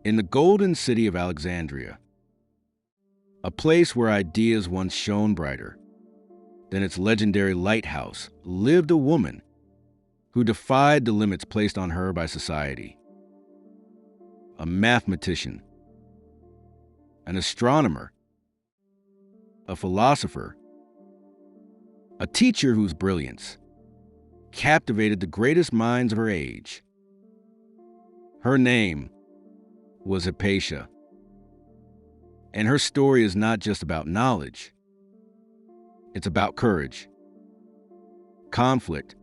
In the golden city of Alexandria, a place where ideas once shone brighter than its legendary lighthouse, lived a woman who defied the limits placed on her by society. A mathematician, an astronomer, a philosopher, a teacher whose brilliance captivated the greatest minds of her age. Her name was Hypatia, and her story is not just about knowledge. It's about courage, conflict,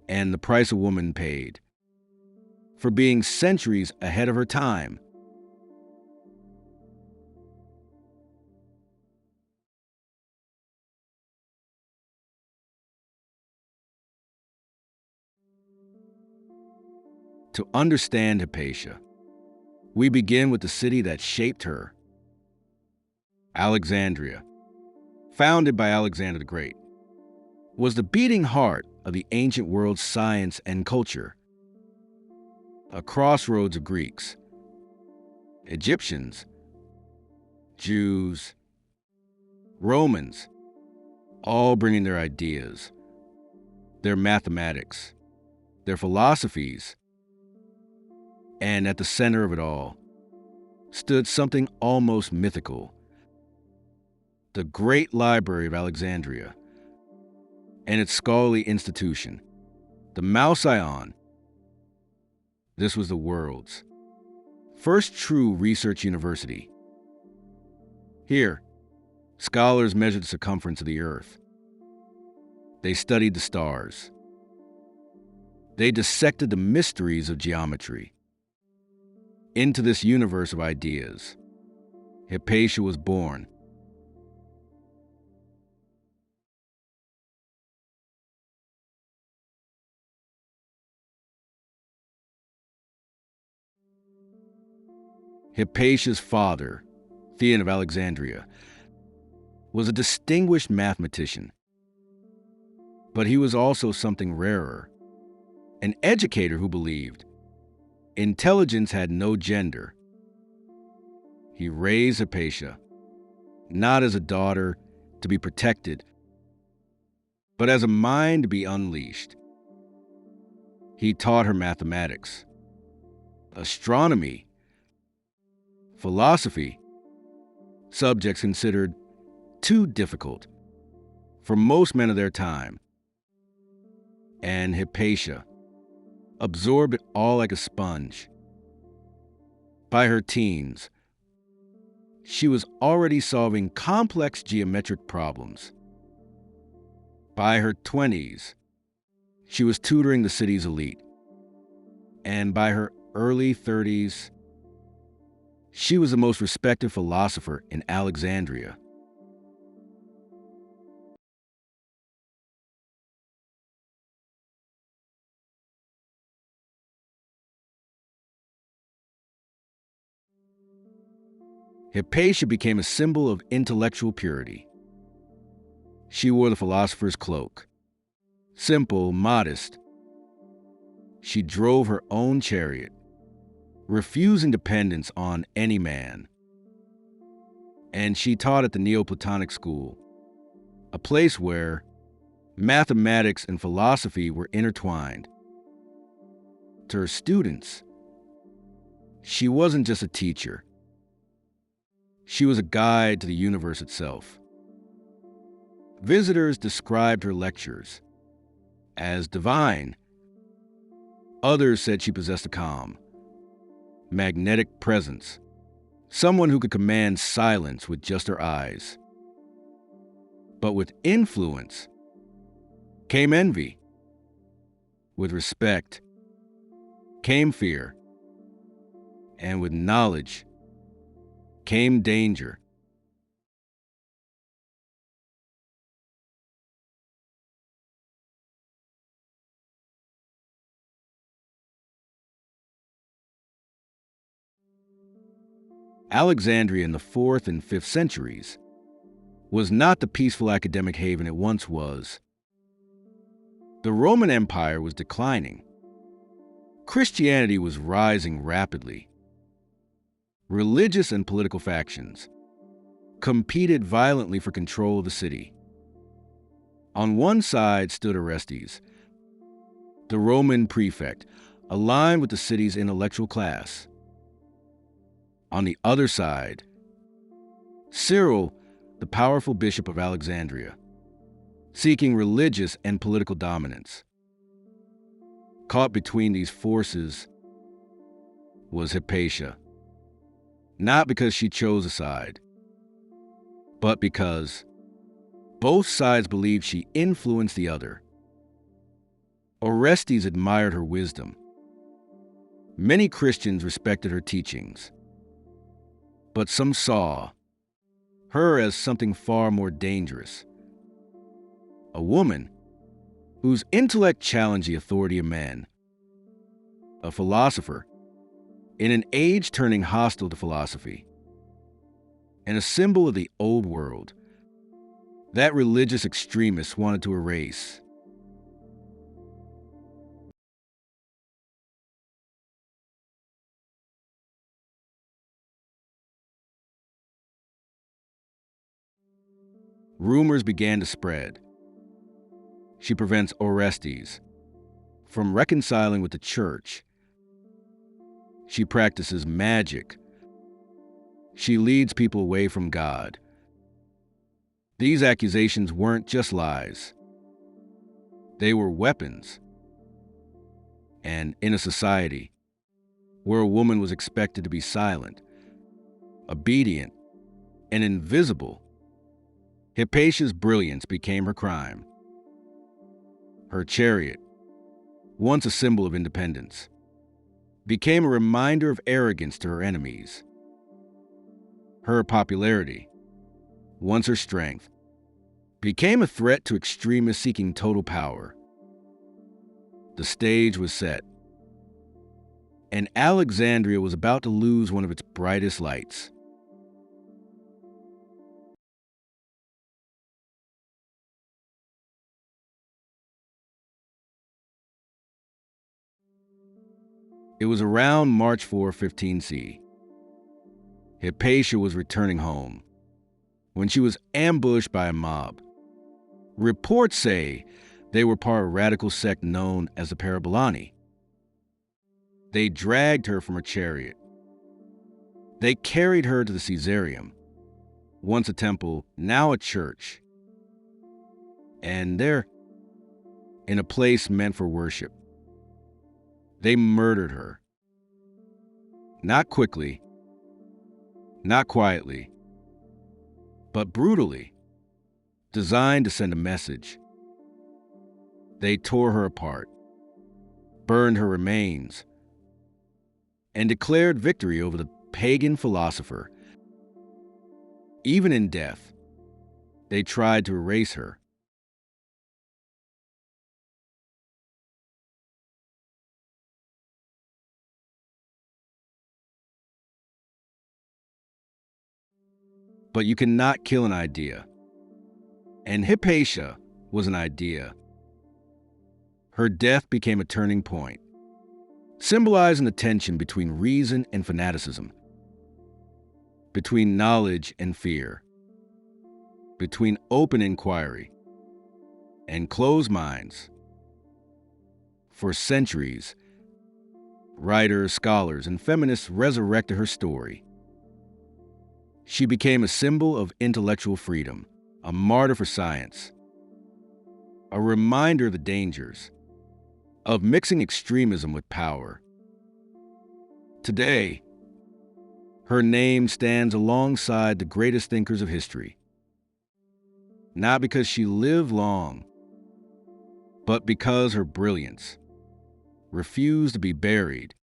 and the price a woman paid for being centuries ahead of her time. To understand Hypatia, we begin with the city that shaped her, Alexandria. Founded by Alexander the Great, was the beating heart of the ancient world's science and culture. A crossroads of Greeks, Egyptians, Jews, Romans, all bringing their ideas, their mathematics, their philosophies, and at the center of it all stood something almost mythical: the Great Library of Alexandria and its scholarly institution, the Mouseion. This was the world's first true research university. Here, scholars measured the circumference of the Earth. They studied the stars. They dissected the mysteries of geometry. Into this universe of ideas, Hypatia was born. Hypatia's father, Theon of Alexandria, was a distinguished mathematician. But he was also something rarer, an educator who believed intelligence had no gender. He raised Hypatia, not as a daughter to be protected, but as a mind to be unleashed. He taught her mathematics, astronomy, philosophy, subjects considered too difficult for most men of their time. And Hypatia absorbed it all like a sponge. By her teens, she was already solving complex geometric problems. By her 20s, she was tutoring the city's elite. And by her early 30s, she was the most respected philosopher in Alexandria. Hypatia became a symbol of intellectual purity. She wore the philosopher's cloak. Simple, modest. She drove her own chariot, refusing dependence on any man. And she taught at the Neoplatonic school, a place where mathematics and philosophy were intertwined. To her students, she wasn't just a teacher. She was a guide to the universe itself. Visitors described her lectures as divine. Others said she possessed a calm, magnetic presence, someone who could command silence with just her eyes. But with influence came envy. With respect came fear. And with knowledge came danger. Alexandria in the 4th and 5th centuries was not the peaceful academic haven it once was. The Roman Empire was declining. Christianity was rising rapidly, religious and political factions competed violently for control of the city. On one side stood Orestes, the Roman prefect, aligned with the city's intellectual class. On the other side, Cyril, the powerful bishop of Alexandria, seeking religious and political dominance. Caught between these forces was Hypatia, not because she chose a side, but because both sides believed she influenced the other. Orestes admired her wisdom. Many Christians respected her teachings, but some saw her as something far more dangerous. A woman whose intellect challenged the authority of man. A philosopher in an age turning hostile to philosophy. And a symbol of the old world that religious extremists wanted to erase. Rumors began to spread. She prevents Orestes from reconciling with the church. She practices magic. She leads people away from God. These accusations weren't just lies. They were weapons. And in a society where a woman was expected to be silent, obedient, and invisible, Hypatia's brilliance became her crime. Her chariot, once a symbol of independence, became a reminder of arrogance to her enemies. Her popularity, once her strength, became a threat to extremists seeking total power. The stage was set, and Alexandria was about to lose one of its brightest lights. It was around March 4, 15C. Hypatia was returning home when she was ambushed by a mob. Reports say they were part of a radical sect known as the Parabolani. They dragged her from her chariot. They carried her to the Caesareum, once a temple, now a church. And there, in a place meant for worship, they murdered her. Not quickly, not quietly, but brutally, designed to send a message. They tore her apart, burned her remains, and declared victory over the pagan philosopher. Even in death, they tried to erase her. But you cannot kill an idea. And Hypatia was an idea. Her death became a turning point, symbolizing the tension between reason and fanaticism, between knowledge and fear, between open inquiry and closed minds. For centuries, writers, scholars, and feminists resurrected her story. She became a symbol of intellectual freedom, a martyr for science, a reminder of the dangers of mixing extremism with power. Today, her name stands alongside the greatest thinkers of history, not because she lived long, but because her brilliance refused to be buried.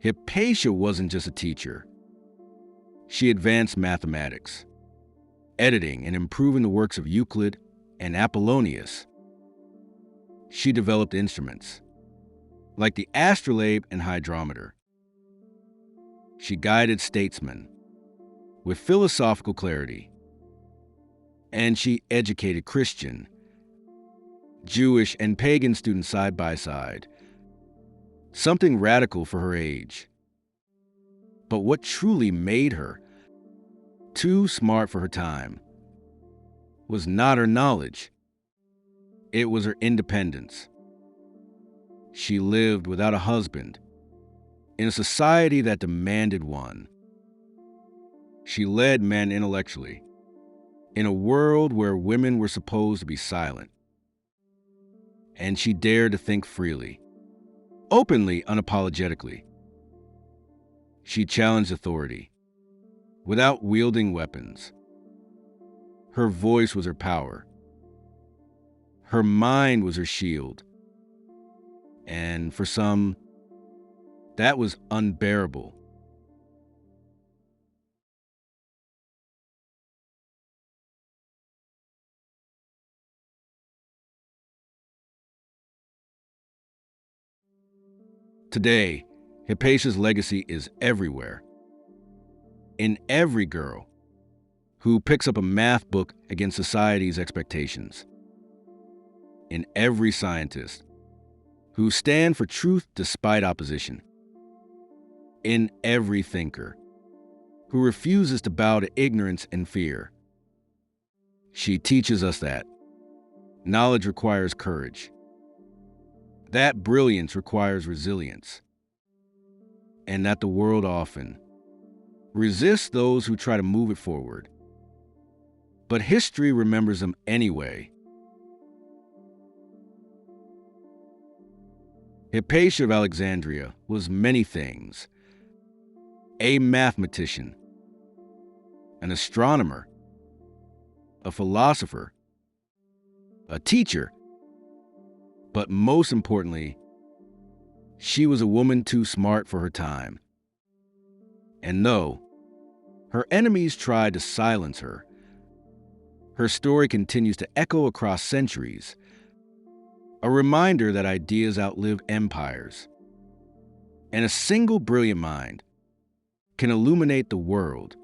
Hypatia wasn't just a teacher. She advanced mathematics, editing and improving the works of Euclid and Apollonius. She developed instruments, like the astrolabe and hydrometer. She guided statesmen with philosophical clarity. And she educated Christian, Jewish, and pagan students side by side, something radical for her age. But what truly made her too smart for her time was not her knowledge, it was her independence. She lived without a husband, in a society that demanded one. She led men intellectually, in a world where women were supposed to be silent. And she dared to think freely, openly, unapologetically. She challenged authority, without wielding weapons. Her voice was her power. Her mind was her shield. And for some, that was unbearable. Today, Hypatia's legacy is everywhere. In every girl who picks up a math book against society's expectations. In every scientist who stands for truth despite opposition. In every thinker who refuses to bow to ignorance and fear. She teaches us that knowledge requires courage, that brilliance requires resilience, and that the world often resists those who try to move it forward. But history remembers them anyway. Hypatia of Alexandria was many things: a mathematician, an astronomer, a philosopher, a teacher, but most importantly, she was a woman too smart for her time. And though her enemies tried to silence her, her story continues to echo across centuries, a reminder that ideas outlive empires, and a single brilliant mind can illuminate the world